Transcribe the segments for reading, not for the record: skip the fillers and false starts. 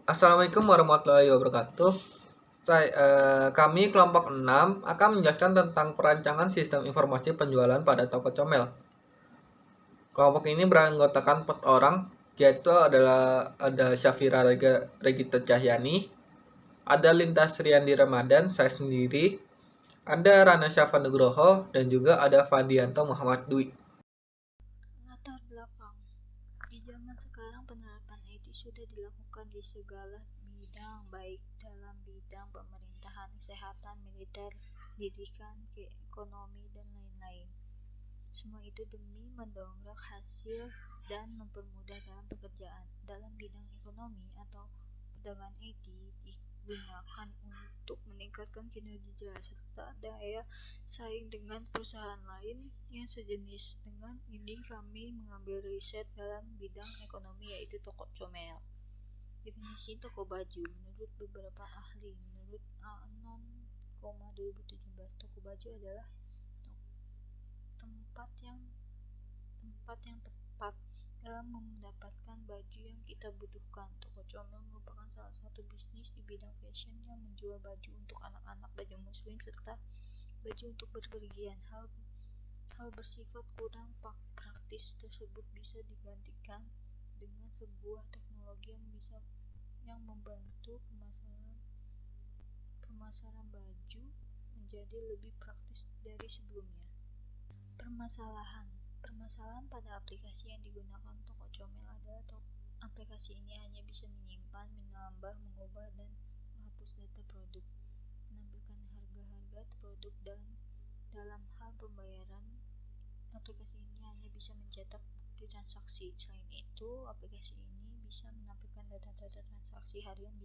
Assalamualaikum warahmatullahi wabarakatuh. Kami kelompok 6 akan menjelaskan tentang perancangan sistem informasi penjualan pada toko comel. Kelompok ini beranggotakan 4 orang, yaitu ada Syafira Regita Cahyani, ada Lintas Riyandi Ramadan, saya sendiri, ada Rana Syafa Nugroho, dan juga ada Fadianto Muhammad Dwi. Latar belakang. Di zaman sekarang penerapan IT sudah dilakukan di segala bidang, baik dalam bidang pemerintahan, kesehatan, militer, pendidikan, ekonomi, dan lain-lain. Semua itu demi mendongkrak hasil dan mempermudah dalam pekerjaan. Dalam bidang ekonomi atau perdagangan IT digunakan untuk meningkatkan kinerja serta daya saing dengan perusahaan lain yang sejenis. Dengan ini kami mengambil riset dalam bidang ekonomi, yaitu toko comel. Definisi toko baju menurut beberapa ahli. Menurut Anon, 2017, toko baju adalah tempat yang tepat dalam mendapatkan baju yang kita butuhkan. Toko comel merupakan salah satu bisnis di bidang fashion yang menjual baju untuk anak-anak, baju muslim, serta baju untuk berpergian. Hal bersifat kurang praktis tersebut bisa digantikan dengan sebuah teknologi yang membantu pemasaran baju menjadi lebih praktis dari sebelumnya. Permasalahan pada aplikasi yang digunakan toko comel adalah aplikasi ini hanya bisa menyimpan, menambah, mengubah, dan menghapus data produk, menampilkan harga-harga produk, dan dalam hal pembayaran, aplikasi ini hanya bisa mencetak bukti transaksi. Selain itu, aplikasi ini bisa menampilkan data-data transaksi harian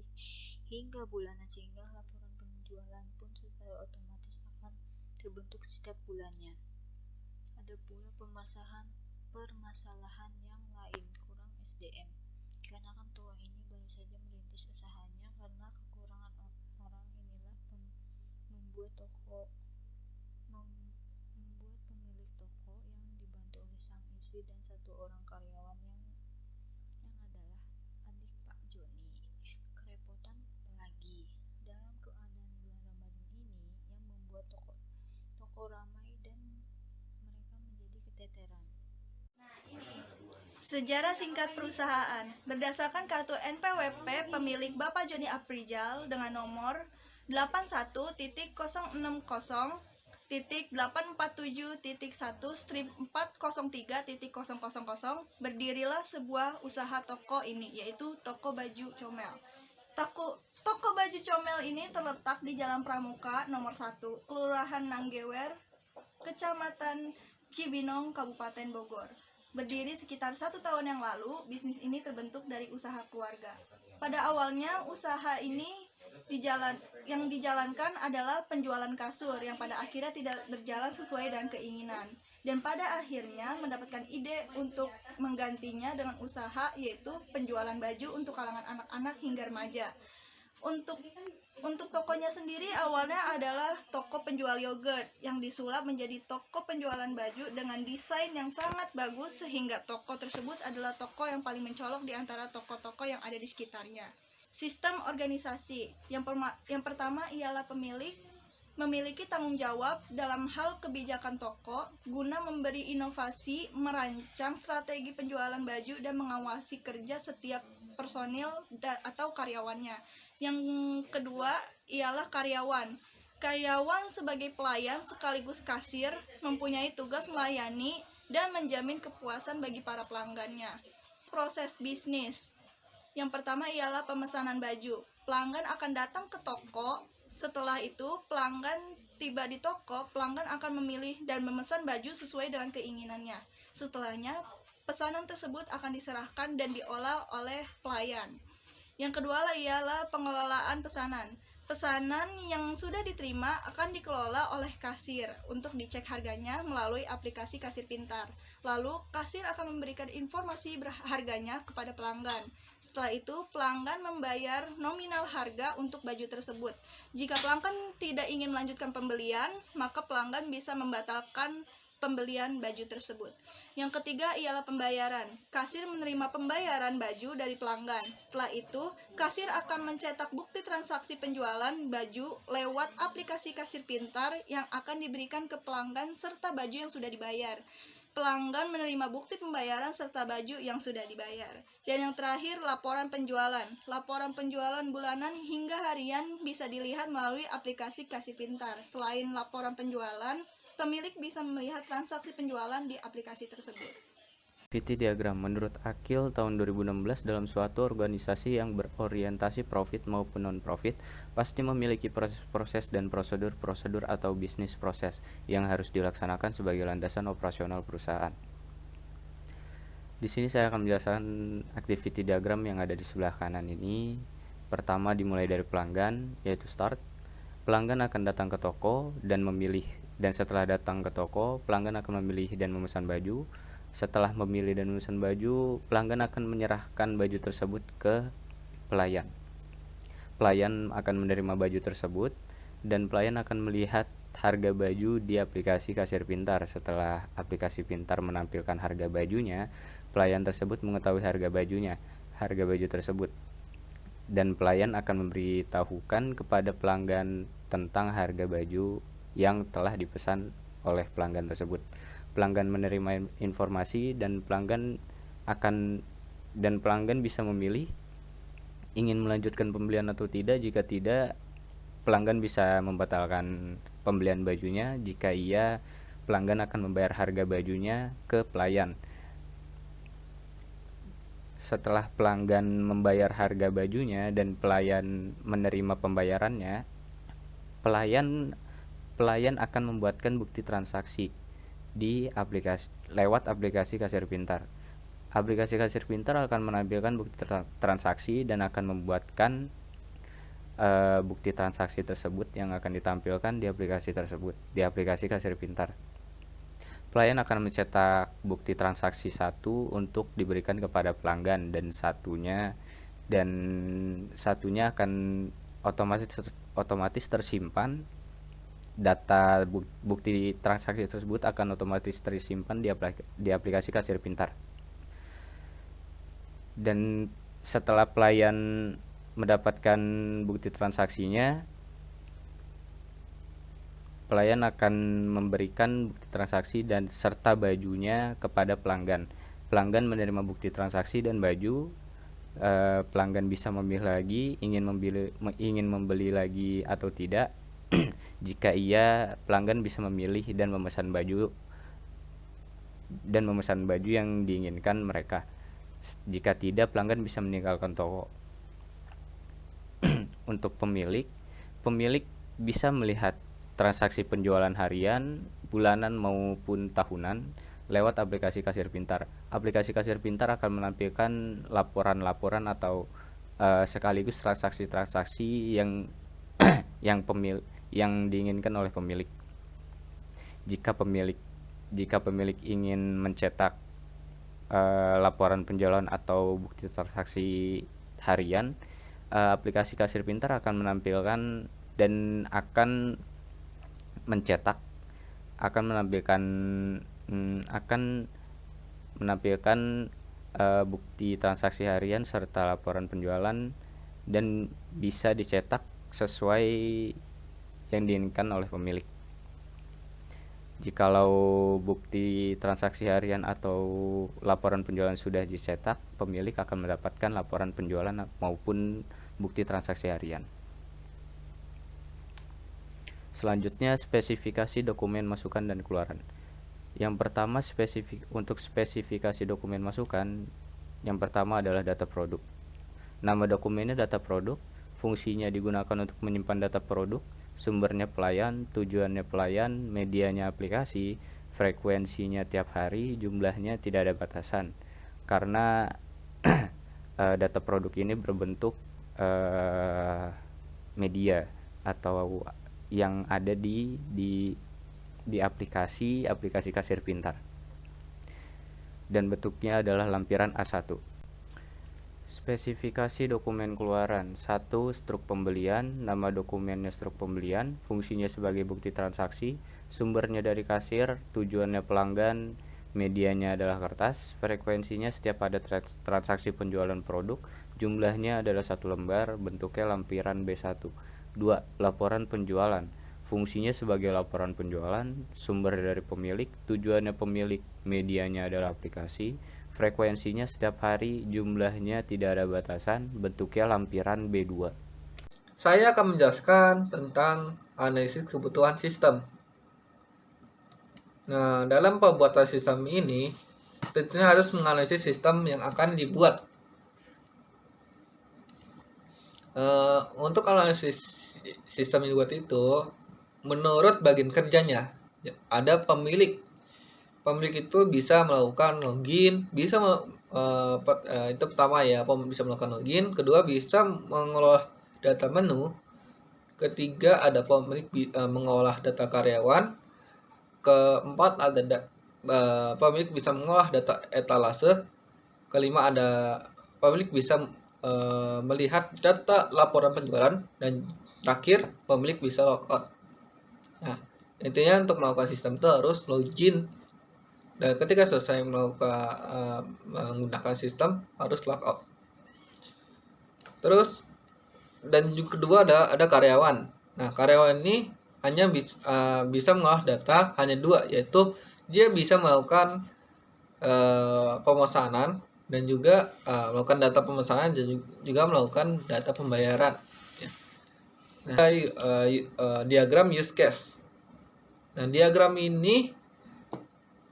hingga bulanan, sehingga laporan penjualan pun secara otomatis akan terbentuk setiap bulannya. Ada pula permasalahan yang lain, kurang SDM. Dikarenakan toko ini baru saja merintis usahanya, karena kekurangan orang inilah membuat pemilik toko yang dibantu oleh sang istri dan satu orang karyawan yang adalah adik Pak Joni. Kerepotan apalagi dalam keadaan bulan Ramadan ini yang membuat toko ramai dan mereka menjadi keteteran. Sejarah singkat perusahaan. Berdasarkan kartu NPWP pemilik Bapak Joni Aprijal dengan nomor 81.847.1/403.000, berdirilah sebuah usaha toko ini, yaitu toko baju comel. Toko baju comel ini terletak di Jalan Pramuka nomor 1, Kelurahan Nanggewer, Kecamatan Cibinong, Kabupaten Bogor. Berdiri sekitar 1 tahun yang lalu, bisnis ini terbentuk dari usaha keluarga. Pada awalnya, usaha ini yang dijalankan adalah penjualan kasur yang pada akhirnya tidak berjalan sesuai dengan keinginan. Dan pada akhirnya mendapatkan ide untuk menggantinya dengan usaha, yaitu penjualan baju untuk kalangan anak-anak hingga remaja. Untuk tokonya sendiri awalnya adalah toko penjual yogurt yang disulap menjadi toko penjualan baju dengan desain yang sangat bagus, sehingga toko tersebut adalah toko yang paling mencolok di antara toko-toko yang ada di sekitarnya. Sistem organisasi yang pertama ialah memiliki tanggung jawab dalam hal kebijakan toko guna memberi inovasi, merancang strategi penjualan baju, dan mengawasi kerja setiap personil atau karyawannya. Yang kedua ialah karyawan. Karyawan sebagai pelayan sekaligus kasir mempunyai tugas melayani dan menjamin kepuasan bagi para pelanggannya. Proses bisnis. Yang pertama ialah pemesanan baju. Pelanggan akan datang ke toko. Setelah itu, pelanggan tiba di toko, pelanggan akan memilih dan memesan baju sesuai dengan keinginannya. Setelahnya, pesanan tersebut akan diserahkan dan diolah oleh pelayan. Yang kedua ialah pengelolaan pesanan. Pesanan yang sudah diterima akan dikelola oleh kasir untuk dicek harganya melalui aplikasi kasir pintar. Lalu, kasir akan memberikan informasi harganya kepada pelanggan. Setelah itu, pelanggan membayar nominal harga untuk baju tersebut. Jika pelanggan tidak ingin melanjutkan pembelian, maka pelanggan bisa membatalkan pembelian baju tersebut. Yang ketiga ialah pembayaran. Kasir menerima pembayaran baju dari pelanggan. Setelah itu, kasir akan mencetak bukti transaksi penjualan baju lewat aplikasi kasir pintar yang akan diberikan ke pelanggan serta baju yang sudah dibayar. Pelanggan menerima bukti pembayaran serta baju yang sudah dibayar. Dan yang terakhir, laporan penjualan. Laporan penjualan bulanan hingga harian bisa dilihat melalui aplikasi kasir pintar. Selain laporan penjualan, pemilik bisa melihat transaksi penjualan di aplikasi tersebut. Activity diagram. Menurut Akil tahun 2016, dalam suatu organisasi yang berorientasi profit maupun non-profit pasti memiliki proses-proses dan prosedur-prosedur atau bisnis proses yang harus dilaksanakan sebagai landasan operasional perusahaan. Di sini saya akan menjelaskan activity diagram yang ada di sebelah kanan ini. Pertama dimulai dari pelanggan, yaitu start. Pelanggan akan datang ke toko dan memilih, dan setelah datang ke toko, pelanggan akan memilih dan memesan baju. Setelah memilih dan memesan baju, pelanggan akan menyerahkan baju tersebut ke pelayan. Pelayan akan menerima baju tersebut dan pelayan akan melihat harga baju di aplikasi kasir pintar. Setelah aplikasi pintar menampilkan harga bajunya, pelayan tersebut mengetahui harga baju tersebut. Dan pelayan akan memberitahukan kepada pelanggan tentang harga baju yang telah dipesan oleh pelanggan tersebut. Pelanggan menerima informasi dan pelanggan bisa memilih ingin melanjutkan pembelian atau tidak. Jika tidak, pelanggan bisa membatalkan pembelian bajunya. Jika iya, pelanggan akan membayar harga bajunya ke pelayan. Setelah pelanggan membayar harga bajunya dan pelayan menerima pembayarannya, pelayan akan membuatkan bukti transaksi di lewat aplikasi kasir pintar. Aplikasi kasir pintar akan menampilkan bukti transaksi dan akan membuatkan bukti transaksi tersebut yang akan ditampilkan di aplikasi tersebut, di aplikasi kasir pintar. Pelayan akan mencetak bukti transaksi satu untuk diberikan kepada pelanggan dan satunya akan otomatis tersimpan. Data bukti transaksi tersebut akan otomatis tersimpan di aplikasi kasir pintar. Dan setelah pelayan mendapatkan bukti transaksinya, pelayan akan memberikan bukti transaksi dan serta bajunya kepada pelanggan. Pelanggan menerima bukti transaksi dan baju. Pelanggan bisa memilih lagi ingin membeli lagi atau tidak. Jika iya, pelanggan bisa memilih dan memesan baju yang diinginkan mereka. Jika tidak, pelanggan bisa meninggalkan toko. Untuk pemilik bisa melihat transaksi penjualan harian, bulanan maupun tahunan lewat aplikasi kasir pintar. Aplikasi kasir pintar akan menampilkan laporan-laporan atau sekaligus transaksi-transaksi yang diinginkan oleh pemilik. Jika pemilik ingin mencetak laporan penjualan atau bukti transaksi harian, aplikasi kasir pintar akan menampilkan dan akan menampilkan bukti transaksi harian serta laporan penjualan dan bisa dicetak sesuai yang diinginkan oleh pemilik. Jikalau bukti transaksi harian atau laporan penjualan sudah dicetak, pemilik akan mendapatkan laporan penjualan maupun bukti transaksi harian. Selanjutnya, spesifikasi dokumen masukan dan keluaran. Yang pertama, untuk spesifikasi dokumen masukan, yang pertama adalah data produk. Nama dokumennya data produk, fungsinya digunakan untuk menyimpan data produk, sumbernya pelayan, tujuannya pelayan, medianya aplikasi, frekuensinya tiap hari, jumlahnya tidak ada batasan. Karena data produk ini berbentuk media atau yang ada di aplikasi kasir pintar. Dan bentuknya adalah lampiran A1. Spesifikasi dokumen keluaran. 1. Struk pembelian. Nama dokumennya struk pembelian, fungsinya sebagai bukti transaksi. Sumbernya dari kasir, tujuannya pelanggan, medianya adalah kertas, frekuensinya setiap ada transaksi penjualan produk, jumlahnya adalah 1 lembar, bentuknya lampiran B1. 2. Laporan penjualan. Fungsinya sebagai laporan penjualan, sumber dari pemilik, tujuannya pemilik, medianya adalah aplikasi, frekuensinya setiap hari, jumlahnya tidak ada batasan, bentuknya lampiran B2. Saya akan menjelaskan tentang analisis kebutuhan sistem. Nah, dalam pembuatan sistem ini, tentunya harus menganalisis sistem yang akan dibuat. Untuk analisis sistem yang dibuat itu, menurut bagian kerjanya, ada pemilik. Pemilik itu bisa melakukan login, itu pertama ya, bisa melakukan login. Kedua, bisa mengolah data menu. Ketiga, ada pemilik mengolah data karyawan. Keempat, ada pemilik bisa mengolah data etalase. Kelima, ada pemilik bisa melihat data laporan penjualan. Dan terakhir, pemilik bisa logout. Nah, intinya untuk melakukan sistem itu harus login. Dan ketika selesai menggunakan sistem, harus logout. Terus, dan juga kedua ada karyawan. Nah, karyawan ini hanya bisa mengolah data hanya 2, yaitu dia bisa melakukan pemesanan dan juga melakukan data pemesanan dan juga melakukan data pembayaran. Nah, diagram use case. Nah, diagram ini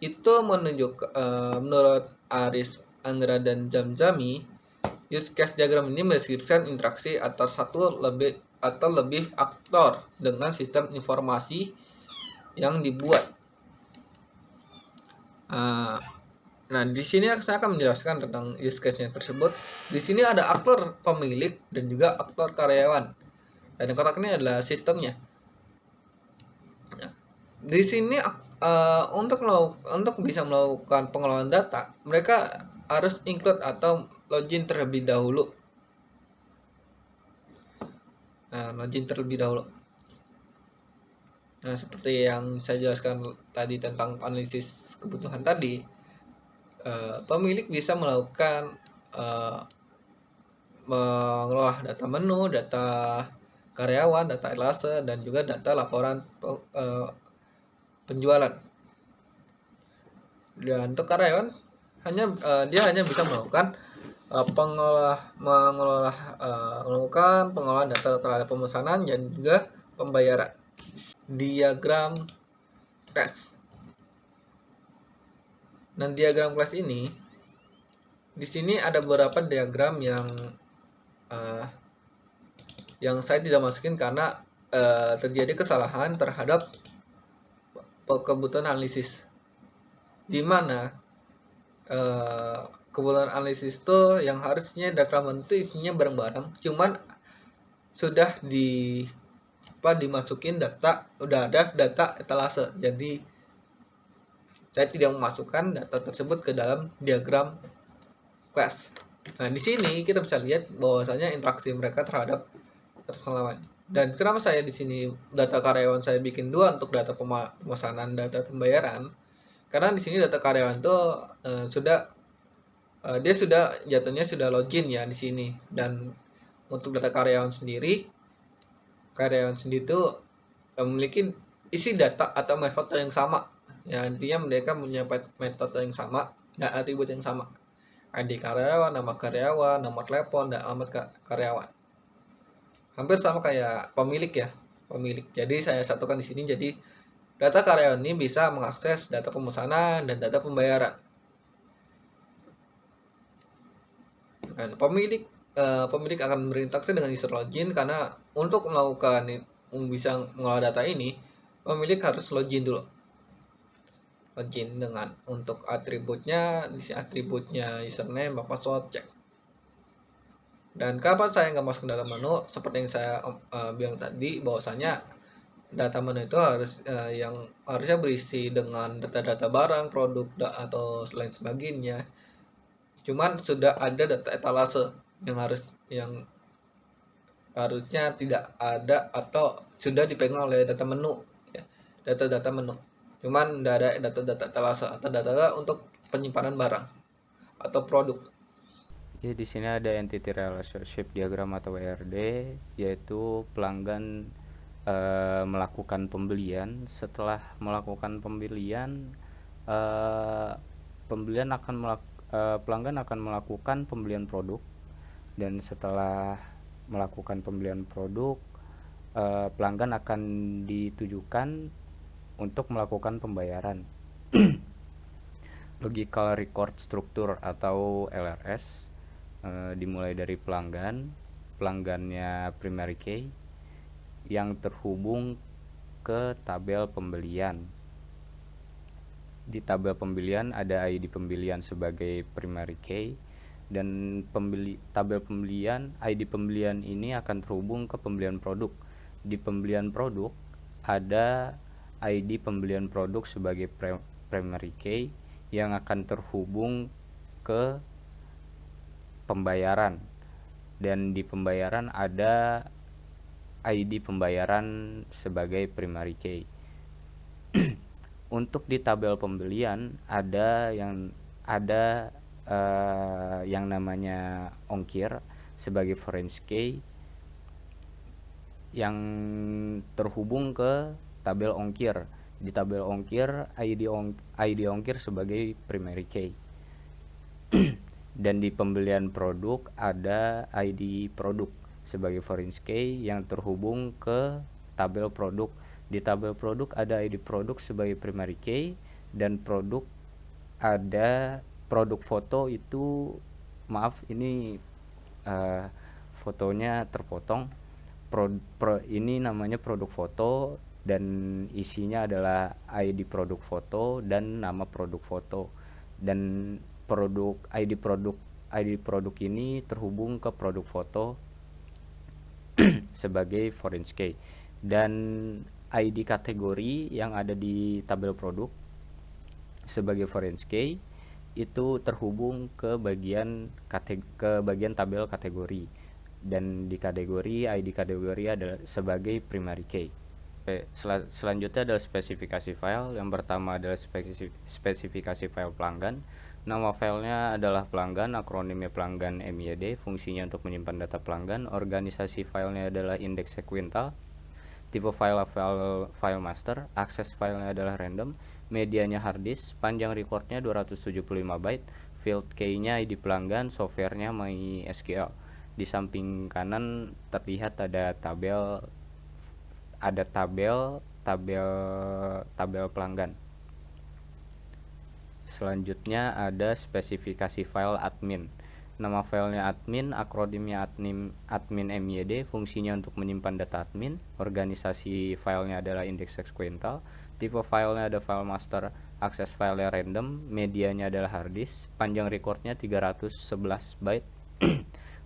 itu menunjuk, menurut Aris Angra dan Jamzami, use case diagram ini mendeskripsikan interaksi antara satu lebih aktor dengan sistem informasi yang dibuat. Nah, di sini saya akan menjelaskan tentang use case-nya tersebut. Di sini ada aktor pemilik dan juga aktor karyawan. Dan yang kotak ini adalah sistemnya. Nah, di sini untuk bisa melakukan pengelolaan data, mereka harus include atau login terlebih dahulu. Nah, seperti yang saya jelaskan tadi tentang analisis kebutuhan tadi, pemilik bisa melakukan mengelola data menu, data karyawan, data etalase, dan juga data laporan penjualan. Dan untuk karyawan dia hanya bisa melakukan melakukan pengolahan data terhadap pemesanan dan juga pembayaran. Diagram class. Dan diagram class ini, di sini ada beberapa diagram yang saya tidak masukin karena terjadi kesalahan terhadap kebutuhan analisis, di mana kebutuhan analisis itu yang harusnya diagram itu isinya bareng-bareng, cuman sudah dimasukin data, udah ada data etalase, jadi saya tidak memasukkan data tersebut ke dalam diagram class. Nah, di sini kita bisa lihat bahwasanya interaksi mereka terhadap lawan. Dan kenapa saya di sini data karyawan saya bikin 2 untuk data pemesanan, data pembayaran? Karena di sini data karyawan itu dia sudah jatuhnya sudah login ya di sini. Dan untuk data karyawan sendiri itu memiliki isi data atau metode yang sama. Ya, intinya mereka punya metode yang sama dan atribut yang sama. ID karyawan, nama karyawan, nomor telepon, dan alamat karyawan. Hampir sama kayak pemilik ya, pemilik. Jadi saya satukan di sini, jadi data karyawan ini bisa mengakses data pemesanan dan data pembayaran. Dan pemilik akan berinteraksi dengan user login, karena untuk bisa mengolah data ini, pemilik harus login dulu. Login dengan untuk atributnya, di sini atributnya username, password, cek. Dan kapan saya nggak masuk data menu, seperti yang saya bilang tadi, bahwasanya data menu itu yang harusnya berisi dengan data-data barang, produk, atau selain sebagainya. Cuman sudah ada data etalase yang harusnya tidak ada atau sudah dipegang oleh data menu. Ya. data-data menu. Cuman tidak ada data-data etalase atau data untuk penyimpanan barang atau produk. Ya, di sini ada entity relationship diagram atau ERD, yaitu pelanggan melakukan pembelian. Setelah melakukan pembelian, pelanggan akan melakukan pembelian produk, dan setelah melakukan pembelian produk, pelanggan akan ditujukan untuk melakukan pembayaran. Logical Record Structure atau LRS dimulai dari pelanggannya primary key yang terhubung ke tabel pembelian. Di tabel pembelian ada ID pembelian sebagai primary key, dan tabel pembelian ID pembelian ini akan terhubung ke pembelian produk. Di pembelian produk ada ID pembelian produk sebagai primary key yang akan terhubung ke pembayaran, dan di pembayaran ada ID pembayaran sebagai primary key. Untuk di tabel pembelian ada yang namanya ongkir sebagai foreign key yang terhubung ke tabel ongkir. Di tabel ongkir ID ongkir sebagai primary key. Dan di pembelian produk ada ID produk sebagai foreign key yang terhubung ke tabel produk. Di tabel produk ada ID produk sebagai primary key, dan produk ada produk foto itu, maaf ini fotonya terpotong. Ini namanya produk foto dan isinya adalah ID produk foto dan nama produk foto, dan ID produk ini terhubung ke produk foto sebagai foreign key. Dan ID kategori yang ada di tabel produk sebagai foreign key itu terhubung ke bagian tabel kategori, dan di kategori ID kategori adalah sebagai primary key. Selanjutnya adalah spesifikasi file. Yang pertama adalah spesifikasi file pelanggan. Nama filenya adalah pelanggan, akronimnya pelanggan MID, fungsinya untuk menyimpan data pelanggan. Organisasi filenya adalah index sequential. Tipe file master. Akses filenya adalah random. Medianya hard disk. Panjang recordnya 275 byte. Field key-nya ID pelanggan. Softwarenya MySQL. Di samping kanan terlihat ada tabel pelanggan. Selanjutnya ada spesifikasi file admin. Nama filenya admin, akronimnya admin MID, fungsinya untuk menyimpan data admin. Organisasi filenya adalah index sequential. Tipe filenya ada file master. Akses filenya random. Medianya adalah hard disk. Panjang recordnya 311 byte.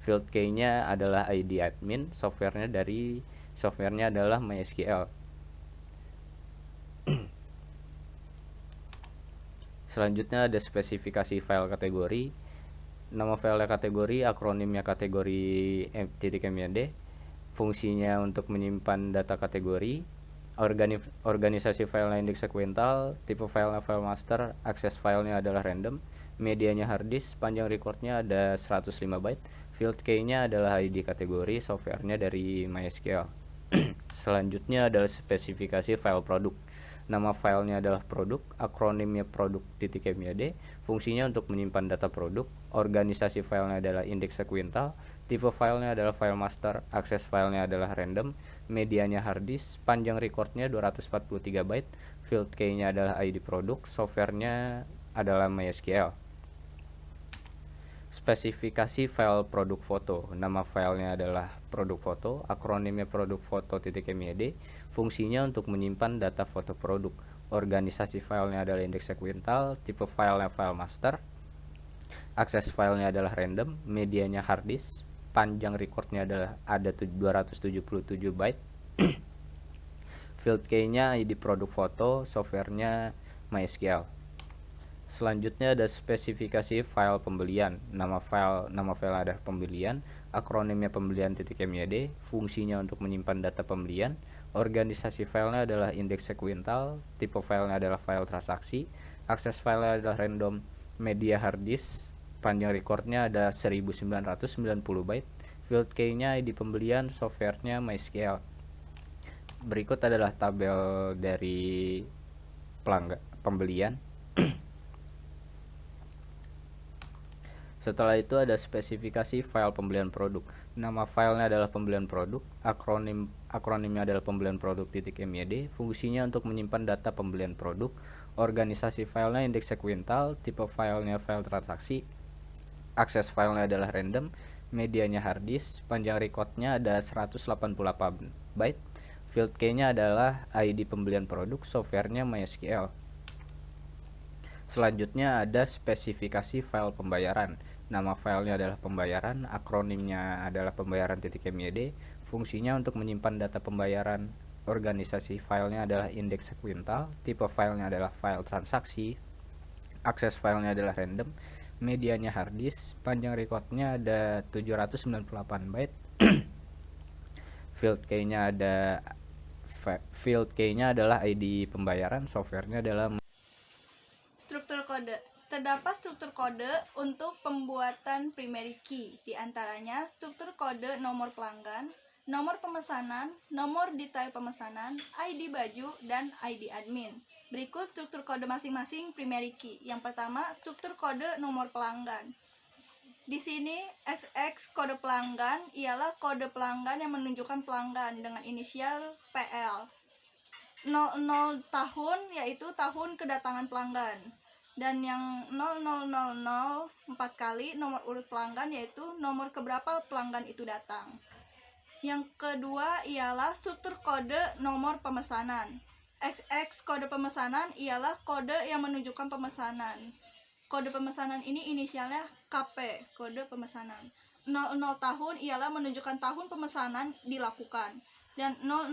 Field key-nya adalah ID admin. Softwarenya adalah MySQL. Selanjutnya ada spesifikasi file kategori. Nama file kategori, akronimnya kategori .myd, fungsinya untuk menyimpan data kategori. Organisasi filenya index sequential. Tipe filenya file master. Akses filenya adalah random. Medianya hard disk. Panjang recordnya ada 105 byte. Field key-nya adalah ID kategori. Softwarenya dari MySQL. Selanjutnya adalah spesifikasi file produk. Nama filenya adalah produk, akronimnya produk.myd, fungsinya untuk menyimpan data produk. Organisasi filenya adalah index sequential. Tipe filenya adalah file master. Akses filenya adalah random. Medianya hard disk. Panjang recordnya 243 byte. Field key-nya adalah ID produk. Softwarenya adalah MySQL. Spesifikasi file produk foto. Nama filenya adalah produk foto, akronimnya produk foto.myd, fungsinya untuk menyimpan data foto produk. Organisasi filenya adalah index sequential. Tipe filenya file master. Akses filenya adalah random. Medianya hard disk. Panjang recordnya ada 277 byte. Field key-nya ID produk foto. Softwarenya MySQL. Selanjutnya ada spesifikasi file pembelian. Nama file adalah pembelian, akronimnya pembelian.myd, fungsinya untuk menyimpan data pembelian. Organisasi filenya adalah indeks sekuental, tipe filenya adalah file transaksi, akses filenya adalah random, media hard disk, panjang recordnya ada 1990 byte, field key-nya ID pembelian, softwarenya MySQL. Berikut adalah tabel dari pembelian. Setelah itu ada spesifikasi file pembelian produk. Nama filenya adalah pembelian produk, akronimnya adalah pembelian produk .myd, fungsinya untuk menyimpan data pembelian produk, organisasi filenya indeks sekuental, tipe filenya file transaksi, akses filenya adalah random, medianya hard disk, panjang recordnya ada 188 byte, field key-nya adalah ID pembelian produk, softwarenya MySQL. Selanjutnya ada spesifikasi file pembayaran. Nama filenya adalah pembayaran, akronimnya adalah pembayaran .myd, fungsinya untuk menyimpan data pembayaran, organisasi filenya adalah indeks sekuental, tipe filenya adalah file transaksi, akses filenya adalah random, medianya hard disk, panjang recordnya ada 798 byte, field key-nya adalah ID pembayaran, softwarenya adalah Struktur kode. Terdapat struktur kode untuk pembuatan primary key, di antaranya struktur kode nomor pelanggan, nomor pemesanan, nomor detail pemesanan, ID baju, dan ID admin. Berikut struktur kode masing-masing primary key. Yang pertama, struktur kode nomor pelanggan. Di sini, XX kode pelanggan ialah kode pelanggan yang menunjukkan pelanggan dengan inisial PL. 00 tahun yaitu tahun kedatangan pelanggan. Dan yang 0000 4 kali nomor urut pelanggan yaitu nomor keberapa pelanggan itu datang. Yang kedua ialah struktur kode nomor pemesanan. XX kode pemesanan ialah kode yang menunjukkan pemesanan. Kode pemesanan ini inisialnya KP, kode pemesanan. 00 tahun ialah menunjukkan tahun pemesanan dilakukan. Dan 0000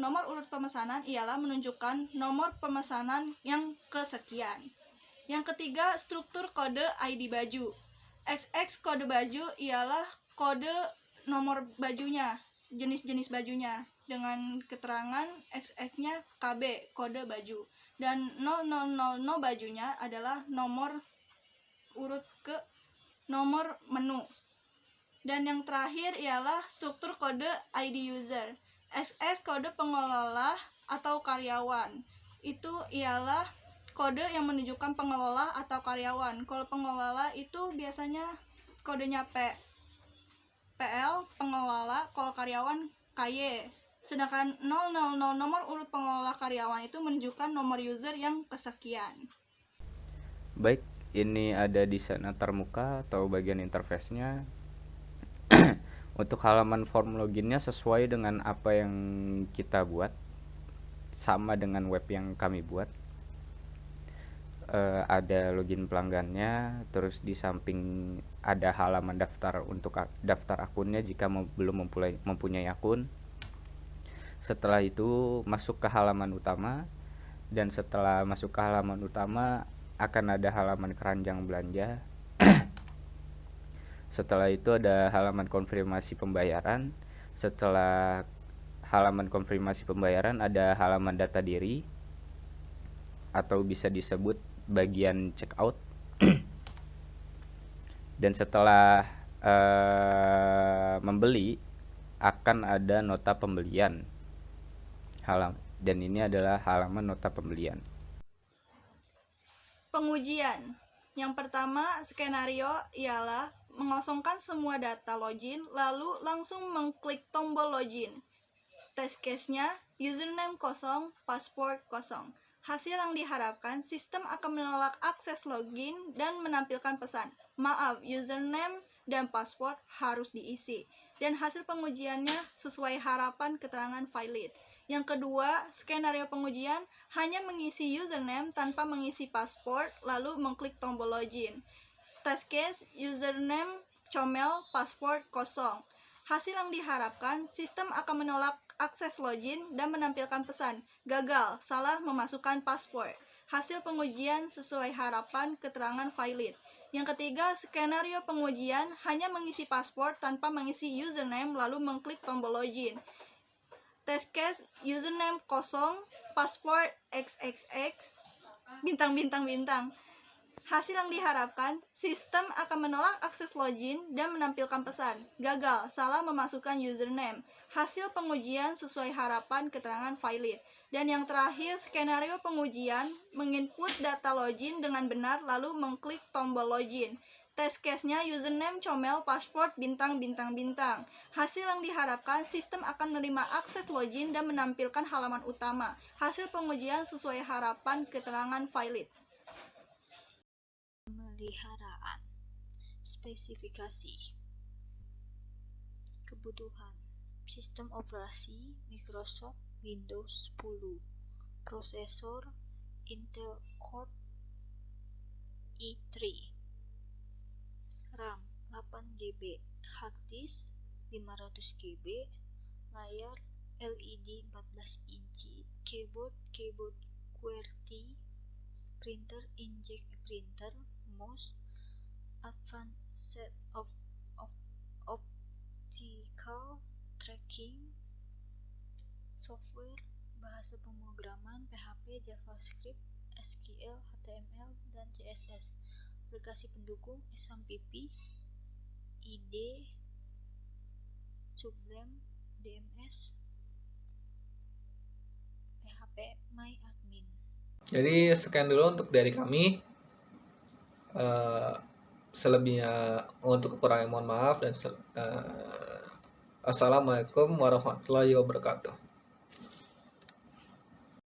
nomor urut pemesanan ialah menunjukkan nomor pemesanan yang kesekian. Yang ketiga, struktur kode ID baju. XX kode baju ialah kode nomor bajunya, jenis-jenis bajunya, dengan keterangan XX-nya KB, kode baju. Dan 0000 bajunya adalah nomor urut ke nomor menu. Dan yang terakhir ialah struktur kode ID user. SS kode pengelola atau karyawan. Itu ialah kode yang menunjukkan pengelola atau karyawan. Kalau pengelola itu biasanya kodenya PL pengelola, kalau karyawan KY. Sedangkan 000 nomor urut pengelola karyawan itu menunjukkan nomor user yang kesekian. Baik, ini ada di sana termuka atau bagian interface-nya. Untuk halaman form loginnya sesuai dengan apa yang kita buat, sama dengan web yang kami buat. Ada login pelanggannya, terus di samping ada halaman daftar untuk daftar akunnya jika belum mempunyai akun. Setelah itu masuk ke halaman utama, dan setelah masuk ke halaman utama akan ada halaman keranjang belanja. Setelah itu ada halaman konfirmasi pembayaran. Setelah halaman konfirmasi pembayaran ada halaman data diri, atau bisa disebut bagian checkout. Dan setelah membeli akan ada nota pembelian. Dan ini adalah halaman nota pembelian. Pengujian. Yang pertama, skenario ialah mengosongkan semua data login lalu langsung mengklik tombol login. Test case-nya username kosong, password kosong. Hasil yang diharapkan, sistem akan menolak akses login dan menampilkan pesan, maaf, username dan password harus diisi. Dan hasil pengujiannya sesuai harapan keterangan valid. Yang kedua, skenario pengujian hanya mengisi username tanpa mengisi password, lalu mengklik tombol login. Test case, username comel, password kosong. Hasil yang diharapkan, sistem akan menolak akses login dan menampilkan pesan, gagal, salah memasukkan password. Hasil pengujian sesuai harapan keterangan valid. Yang ketiga, skenario pengujian hanya mengisi password tanpa mengisi username lalu mengklik tombol login. test case username kosong, password xxx, bintang bintang bintang. Hasil yang diharapkan, sistem akan menolak akses login dan menampilkan pesan, gagal, salah memasukkan username. Hasil pengujian sesuai harapan, keterangan valid. Dan yang terakhir, skenario pengujian, menginput data login dengan benar lalu mengklik tombol login. Test case-nya username, comel, password, bintang, bintang, bintang. Hasil yang diharapkan, sistem akan menerima akses login dan menampilkan halaman utama. Hasil pengujian sesuai harapan, keterangan valid. Pemeliharaan. Spesifikasi. Kebutuhan. Sistem operasi Microsoft Windows 10. Prosesor Intel Core i3. RAM 8GB, hard disk 500GB, layar LED 14 inci, keyboard QWERTY, printer inkjet printer, mouse, advanced set of optical tracking, software, bahasa pemrograman PHP, JavaScript, SQL, HTML, dan CSS, aplikasi pendukung XAMPP, IDE, Sublime, DMS, PHP, MyAdmin. Jadi sekian dulu untuk dari kami. Selebihnya untuk kekurangan mohon maaf dan assalamualaikum warahmatullahi wabarakatuh.